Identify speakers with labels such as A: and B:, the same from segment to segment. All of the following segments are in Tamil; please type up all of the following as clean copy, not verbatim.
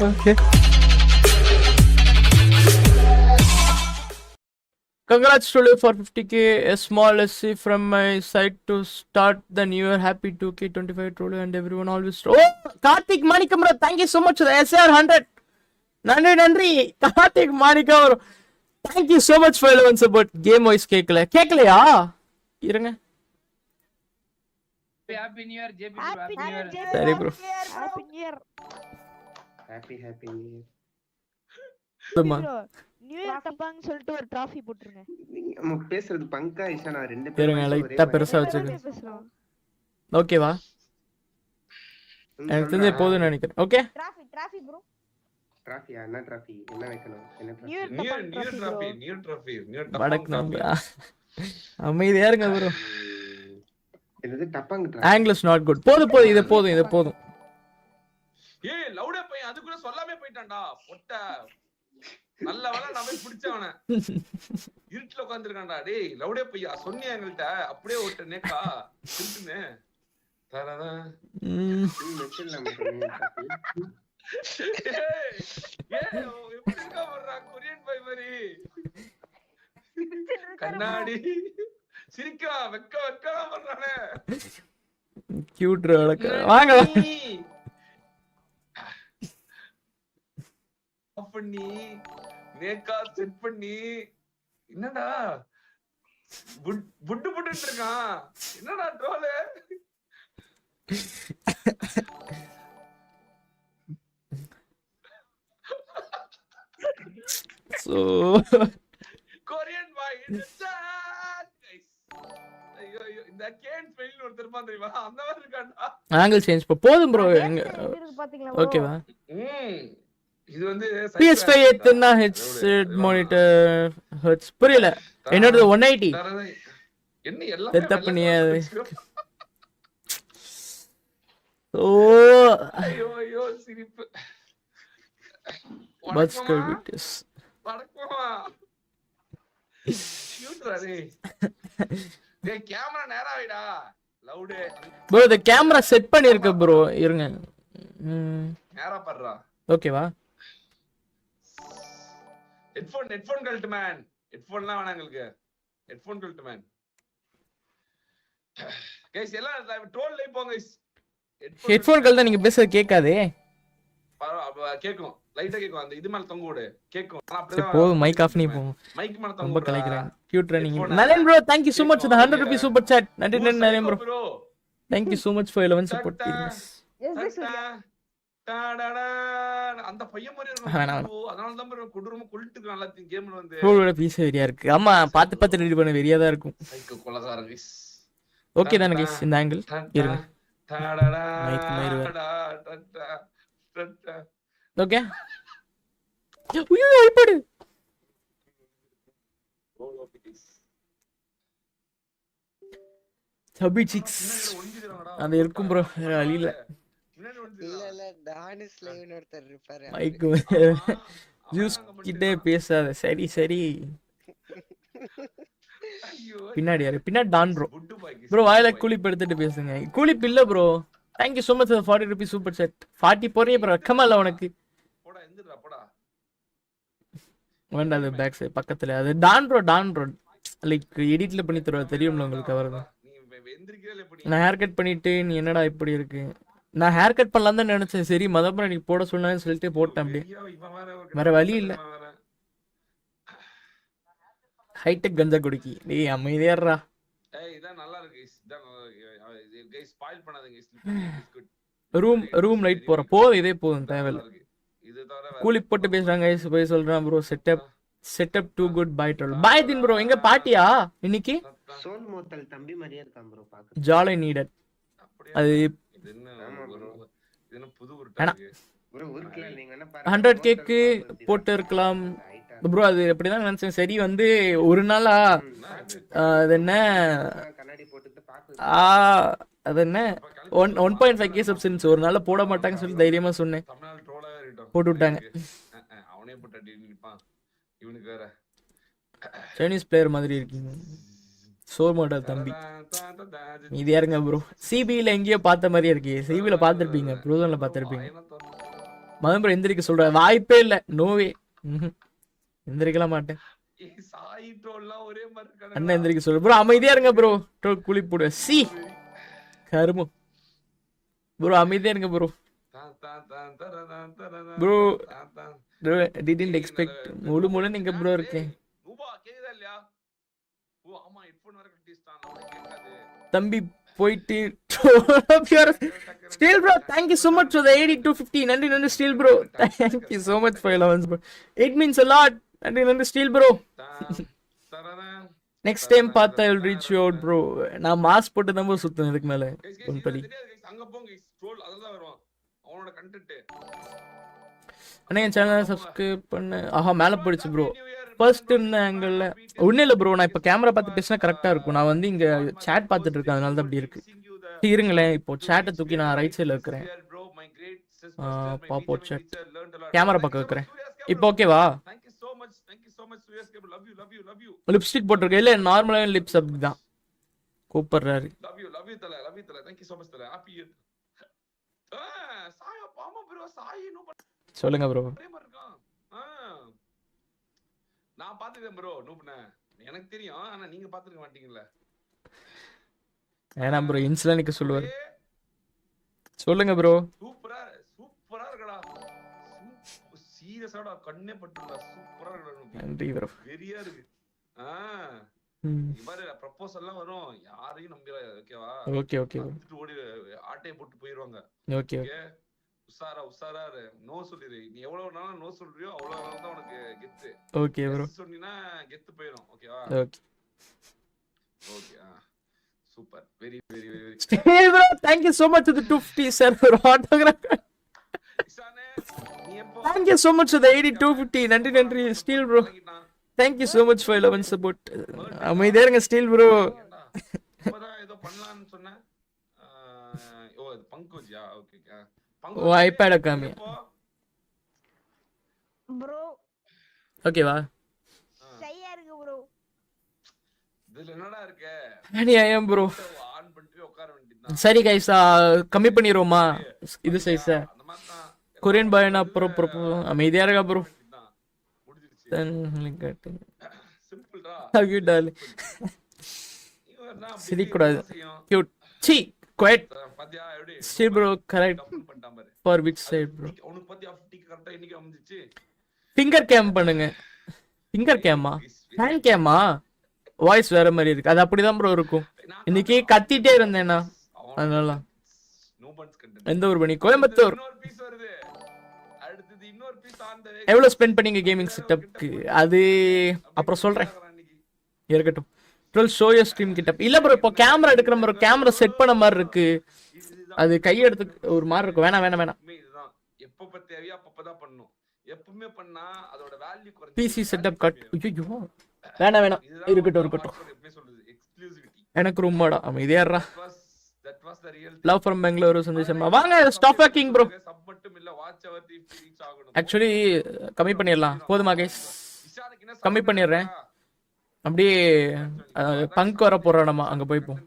A: Okay. Congrats to you for 50k. A small SC from my side to start the new year. Happy 2k25 Trollo and everyone always. Oh, Karthik Manikam bro, thank you so much for the SR 100. Nandri, Karthik Manikam bro. Thank you so much for 11 support. Game voice கேக்கலையா இருங்க.
B: Happy New Year, JP bro. Happy New Year.
A: சரி bro.
C: Happy New Year.
D: Happy New Year.
A: சும்மா
C: நியூ இயர் டப்பாங்க சொல்லிட்டு ஒரு டிராஃபி போட்டுருங்க.
D: நம்ம பேசுறது பங்கா இஷானா ரெண்டு
A: இருங்க லைட்டா பெருசா வச்சுக்கோங்க. ஓகேவா? எனக்கு தெரிஞ்ச போதும்னு நினைக்கிறேன். ஓகே?
C: Trophy bro.
D: டிராஃபியா என்ன டிராஃபி என்ன வைக்கணும் என்ன
C: நியூ
D: டிராஃபி
C: இயர்
E: டிராஃபி
A: வடக்கு நம்ம அமைதியா இருங்க ப்ரோ.
D: இது டப்பாங்க trophy.
A: Angle is not good. போதும் இது போதும்.
E: ஏய் லவுடே பையன் அதுக்குள்ள சொல்லாமே போயிட்டான்டா பொட்ட. நல்ல வேளை நான் போய் பிடிச்சவன. இருட்டுல உட்கார்ந்திருக்கான்டா. டேய் லவுடே பையா சொன்னியா எங்கள்ட்ட அப்படியே ஓட்ட நேக்கா திருட்டுனே. தரதா
D: மெசேஜ் நம்ம பண்ணி
E: எப்படி இருக்கா வர்றா கொரியன் பை மாதிரி கண்ணாடி சிரிக்கா வெக்க வர்றானே
A: கியூட் வழக்க வாங்க
E: ஆஃப் பண்ணி நேக்கா செட் பண்ணி என்னடா புட்டு இருக்கான் என்னடா ட்ரோல்
A: சோ
E: கொரியன் பாய் ஐயோ இந்த கேன் ஃபெயில் ஒருத்தர் இருப்பான் தெரியுமா அந்த மாதிரி இருக்கான்டா
A: ஆங்கிள் சேஞ்ச் போதும் ப்ரோ எங்க ஓகேவா
E: இது வந்து
A: PS5 எத்தனை ஹெட்செட் மானிட்டர் ஹெர்ட்ஸ் புரியல என்னோட 180
E: என்ன எல்லாம்
A: செட்டப் பண்ணியா ஓ
E: ஐயோ சிரிப்பு
A: பட்ஸ் கவிட்டிஸ்
E: வணக்கமா ஷூட்ரா டேய் கேமரா நேரா வைடா லவுட்
A: ப்ரோ இந்த கேமரா செட் பண்ணிருக்க ப்ரோ இருங்க
E: நேரா பண்றா
A: ஓகேவா
E: ஹெட்போன் கழட்டு மேன் ஹெட்போன்லாம் வேணாம் உங்களுக்கு ஹெட்போன் கழட்டு மேன் गाइस எல்லாம் ட்ரோல் லைவ் போங்க गाइस
A: ஹெட்போன் கழட்டா நீங்க பேசுறது கேட்காதே
E: கேக்கும் லைட்டா கேக்கும் அந்த இது மேல தொங்க விடு கேக்கும் ஆனா அப்படியே
A: போதும் மைக் ஆஃப் நீ போ
E: மைக் மேல தொங்க
A: ரொம்ப கலைக்கிறேன் கியூட் ரன்னிங் நலன் bro thank you so much for the 100 rupees super chat நன்றி நலன் bro thank you so much for 11 support
E: அந்த பையன் மாதிரி இருக்கும் அதனால தான் ப்ரோ கொடூரமா கொல்லிட்டு நல்லா கேம்ல வந்து
A: ப்ரோவோட பீஸ் வெரியா இருக்கு ஆமா பாத்து ரெடி பண்ண வெரியா தான் இருக்கும்
E: சைக்கோ கொலகாரன் गाइस
A: ஓகே தான गाइस இந்த ஆங்கிள் இருங்க மைக் மாதிரி ஓகே ஐயோ ஐபேட் சபி சிக்ஸ் அது இருக்கும் ப்ரோ அலில
F: இல்ல டானிஸ் லைவ்ல ஒருத்தர் இருப்பாரு
A: மைக் ஜூஸ் கிட்டே பேசாத சரி பின்னாடி யாரு பின்னாடி டான் ப்ரோ வாயில கூலிப் எடுத்துட்டு பேசுங்க கூலிப் இல்ல bro thank you so much for the 40 rupees super chat 40 போறே ப்ரோ கமல்ல உனக்கு
E: போடா எந்திரடா போடா
A: வேண்டாம் அது பேக் சைடு பக்கத்துல அது டான் ப்ரோ லைக் எடிட்ல பண்ணி தருவா தெரியும்ல உங்களுக்கு அவர்தான்
E: நீ எந்திரிக்கவே இல்ல
A: நான் ஹேர் கட் பண்ணிட்டு நீ என்னடா இப்படி இருக்கு நான் ஹேர் கட் பண்ணலாம் தான் நினைச்சேன் சரி மதப்புறம் நீ போட சொன்னான்னு சொல்லிட்டு போட்டேன் அப்படியே வேற வழி இல்ல ஹைடெக் கஞ்சா குடிக்கி டேய் அமைதியாறா
E: ஏய் இதான் நல்லா இருக்கு இதான் गाइस ஸ்பாயில் பண்ணாதீங்க
A: ரூம் லைட் இதே போதும் தேவையில்ல
E: இது தவிர
A: கூலி போட்டு பேசுறாங்க गाइस போய் சொல்றான் ப்ரோ செட்டப் டூ குட் பை ட்ரோல் பை தின் ப்ரோ எங்க பாட்டியா இன்னைக்கு
D: சோல் மோத்தல் தம்பி மாதிரியே இருக்கான் ப்ரோ பாக்க
A: ஜாலி நீடட் அது
E: இது என்ன புது உருட்டா
D: ப்ரோ ஊர்க்குல நீங்க என்ன
A: 100 கேக்கு போட்டு இருக்கலாம் ப்ரோ அது எப்படிதான் நினைச்சேன் சரி வந்து ஒரு நாளா அது என்ன
D: கண்ணாடி போட்டுட்டு பாக்க
A: அது என்ன 1.5k சப்ஸ்கிரிப்ஷன்ஸ் ஒரு நாள்ல போட மாட்டாங்கன்னு சொல்லி தைரியமா சொன்னேன்
E: தமிழ்நாடு ட்ரோலாவே இருக்கட்டும்
A: போட்டு விட்டாங்க
E: அவனே போட்டு நிப்பான் இவனுக்கு வேற
A: சைனீஸ் பிளேயர் மாதிரி இருக்கீங்க சோர் மாடல் தம்பி இது யாருங்க ப்ரோ சிபில எங்கேயோ பார்த்த மாதிரியே இருக்கு சிபில பார்த்திருப்பீங்க ப்ரோசன்ல பார்த்திருப்பீங்க மதன் ப்ரோ எந்திரிக்க சொல்ற வாய்ப்பே இல்ல, நோவே. எந்திரிக்கலாம் மாட்டேன்.
E: சாய் ட்ரோல்லாம் ஒரே மாதிரி இருக்கானுங்க.
A: அண்ணன் எந்திரிக்க சொல்ற ப்ரோ. அமைதியா இருங்க ப்ரோ. ட்ரோல் குளி போடு. சி கருமம் ப்ரோ, அமைதியா இருங்க ப்ரோ. Bro didn't expect. முழு நீங்க ப்ரோ இருக்கேன்.
E: ரூபா கேக்குதா இல்லையா? ஓ ஆமா, ஹெட்போன் வர கட்டிஸ்டான், அவனுக்கு கேட்காது.
A: தம்பி போயிட்டு steel bro, thank you so much for the 8250. நன்றி steel bro. thank you so much for your allowance bro. It means a lot. நன்றி ஸ்டீல் ப்ரோ. நெக்ஸ்ட் டைம் பார்த்தா I will reach you out bro. நான் மாஸ் போட்டு தான் சுத்தம் இதுக்கு மேல பொன்படி.
E: அங்க போங்க guys, ட்ரோல் அதெல்லாம் வரும் அவனோட கண்டென்ட்.
A: அண்ணா என் சேனலை சப்ஸ்கிரைப் பண்ணு. ஆஹா மேல போயிடுச்சு ப்ரோ. ஃபர்ஸ்ட் இருந்த ஆங்கிள் ஒன்றும் இல்லை ப்ரோ. நான் இப்போ கேமரா பார்த்து பேசினா கரெக்டாக இருக்கும். நான் வந்து இங்கே சேட் பார்த்துட்டு இருக்கேன், அதனால தான் அப்படி இருக்கு. இருங்களேன், இப்போ சேட்டை தூக்கி நான் ரைட் சைடில் வைக்கிறேன். பாப்போ சேட் கேமரா பக்கம் வைக்கிறேன். இப்போ ஓகேவா? லிப்ஸ்டிக் போட்டிருக்கேன். இல்லை நார்மலான லிப்ஸ் அப்படி தான் கூப்பிடுறாரு. சொல்லுங்க ப்ரோ.
E: நான் பாத்துக்கிறேன் ப்ரோ. நூப்னே எனக்கு தெரியும், ஆனா நீங்க பாத்துக்க மாட்டீங்கல்ல.
A: ஏனா ப்ரோ இன்ஸ்ல நிக்க சொல்லுவாரு. சொல்லுங்க ப்ரோ. சூப்பரா இருக்கடா. சீரியஸாடா, கண்ணே பட்டுடா. சூப்பரா இருக்கடா. நன்றி ப்ரோ. வெரியா இருக்கு. இவரே ப்ரொபோசல்லாம் வரும், யாரையும் நம்பிராத. ஓகேவா? ஓகே ஓடி ஆட்டைய போட்டு போயிடுவாங்க. ஓகே உசாரா நோ சொல்லிரு. நீ எவ்வளவு நாள் நோ சொல்றியோ அவ்வளவு நாள் தான் உனக்கு கெத்து. Okay bro. சொன்னீனா கெத்து போயிடும். ஓகேவா? Okay super. Very bro. thank you so much to the 250 sir for autograph.
E: இசானே நீ எப்போ
A: thank you so much to the 8250. நன்றி steel bro. thank you so much for love and support. அமைதியா இருங்க ஸ்டீல் ப்ரோ.
E: இப்போதான் ஏதோ பண்ணலாம்னு சொன்னேன். ஓ இது பங்கோஜியா? ஓகே
A: ஓ ஐபேட் காமி
C: ப்ரோ.
A: ஓகேவா?
C: சரியா இருக்கு ப்ரோ.
E: இதுல என்னடா இருக்கு?
A: ஐயம் ப்ரோ.
E: ஆன் பண்ணிட்டு உட்கார வேண்டியதுதான்.
A: சரி गाइस, கம்மி பண்ணிரோமா இது சைஸ்?
E: அந்த மாதிரி தான்
A: கொரியன் பாய்னா ப்ரோ அமைதியா இருங்க ப்ரோ.
E: சிம்பிள்டா.
A: ஹவ் யூ டால் சிரிக்க கூடாது. கியூட். சி குவைட்.
E: பாத்தியா எப்படி
A: ஸ்டீல் ப்ரோ கரெக்ட்
E: பண்ணிட்டான் பாரு.
A: For which side bro?
E: உனக்கு பாத்தியா 50 கரெக்ட்டா இன்னைக்கு வந்துச்சு.
A: ஃபிங்கர் கேம் பண்ணுங்க. ஃபிங்கர் கேமா? ஹேண்ட் கேமா? வாய்ஸ் வேற மாதிரி இருக்கு. அது அப்படிதான் ப்ரோ இருக்கும். இன்னைக்கு கத்திட்டே இருந்தேனா அதனால. எந்த ஊர் பண்ணி? கோயம்புத்தூர்.
E: இன்னொரு பீஸ் வருது. அடுத்து இன்னொரு பீஸ் ஆன் தி வே.
A: எவ்வளவு ஸ்பெண்ட் பண்ணீங்க கேமிங் செட்டப்க்கு? அது அப்புறம் சொல்றேன், இருக்கட்டும். 12 ஷோ யுவர் ஸ்ட்ரீம் கிட்ட இல்ல ப்ரோ. இப்போ கேமரா எடுக்கிற மாதிரி கேமரா செட் பண்ண மாதிரி இருக்கு. அது கை எடுத்து ஒரு மாதிரி இருக்கும். வேணாம்
E: இதுதான் எப்பப்ப தேவையோ அப்பப்பதான் பண்ணணும். எப்பவுமே பண்ணா அதோட வேல்யூ குறைஞ்சு.
A: PC setup cut. ஐயோ வேணாம் இருக்கட்டும்.
E: எப்படி சொல்றது, எக்ஸ்க்ளூசிவிட்டி.
A: எனக்கு ரொம்படா அமைதியாறா.
E: that was the real
A: love from Bengaluru சந்தோஷமா. வாங்க ஸ்டாப் வாக்கிங் ப்ரோ.
E: சப் மட்டும் இல்ல, வாட்ச் அவர் ரீச் ஆகணும்.
A: ஆக்சுவலி கம்மி பண்ணிடலாம். போதுமா கைஸ்? கம்மி பண்ணிடுறேன். அப்படியே பங்க் வர போறோம் நம்ம அங்க போய்ப்போம்.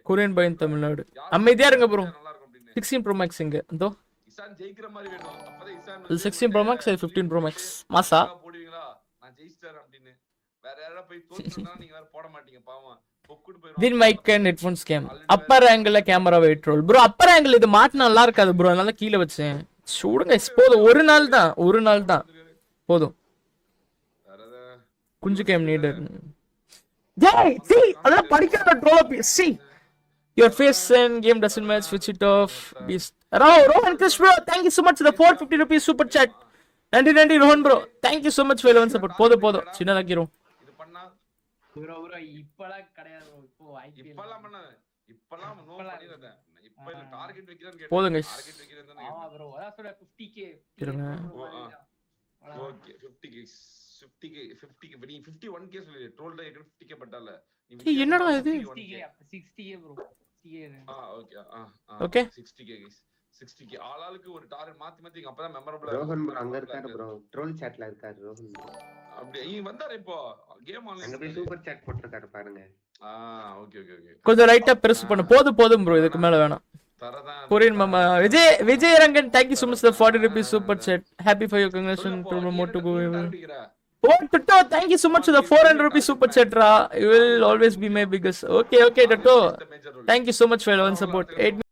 A: கொரியன் பாய் தமிழ்நாடு. அமைதியா இருங்க ப்ரோ. 16 Pro Max இங்க இதோ.
E: இசான் ஜெயிக்கிற மாதிரி வேணும். அப்பதான் Ishan
A: 16 Pro Max 15 Pro Max மாசா
E: போடுவீங்களா? நான் ஜெயிச்சிட்டேன் அப்படின்னு. வேற யாரா போய் தோத்துனா நீங்க வேற போட மாட்டீங்க பாவம். பொக்குடு போய்
A: win mic and headphones game. Upper ஆங்கிள்ல camera wait roll bro. Upper angle இது மாட்டினா நல்லா இருக்காது ப்ரோ, அதனால கீழே வச்சேன். சூடுங்க போதும். ஒரு நாள் தான் போதும். குஞ்சு கேம் நீடர். ஜெய் சி அதெல்லாம் படிக்கிற ட்ரோல் பி சி your face and game doesn't match, switch it off. Beast Rohan Krish bro, thank you so much for the 450 rupees super chat. நன்றி Rohan bro. thank you so much for your support. போதும் சின்னதாக்கிரும்.
E: இது பண்ணா
B: ப்ரோ இப்பலாம் கிடையாது ப்ரோ. இப்போ ஐபிஎல்
E: இப்பலாம் பண்ண இப்பலாம் நோ பண்ணிரத. இப்போ இந்த டார்கெட் வைக்கிறேன்னு கேட்டா
A: போதும் guys.
E: டார்கெட் வைக்கிறேன்னு தானே.
B: ஆமா ப்ரோ. அதான் சொல்ற 50k
A: இருங்க.
E: ஓகே 50k நீ 51k சொல்லு. ட்ரோல்ல ஏற்கனவே 50k பட்டால.
A: என்னடா இது?
B: 60k bro. 60k.
E: Okay
A: okay
E: 60k guys. 60k ஆளாளுக்கு ஒரு டார்கெட் மாத்தி அப்பதான் மெமரபிளா.
D: ரோஹன் ப்ரோ அங்க இருக்காரு ப்ரோ. ட்ரோல் சாட்ல இருக்காரு ரோஹன் ப்ரோ.
E: அப்படியே வந்தாரு இப்போ கேம் ஆன்லைன்.
D: அங்க போய் சூப்பர் சாட் போட்டுருக்காரு பாருங்க.
E: ஓகே
A: கொஞ்சம் ரைட்டா பிரஸ் பண்ணு. போதும் ப்ரோ. இதுக்கு மேல வேணாம்.
E: தரதான்
A: Korean mama. Vijay Rangan, thank you so much for the 40 rupees super chat. Happy for your congratulations to promote to go. Oh, Toto, thank you so much for the 400 rupees super chat, ra. You will always be my biggest. Okay, Toto. Thank you so much for your support. 8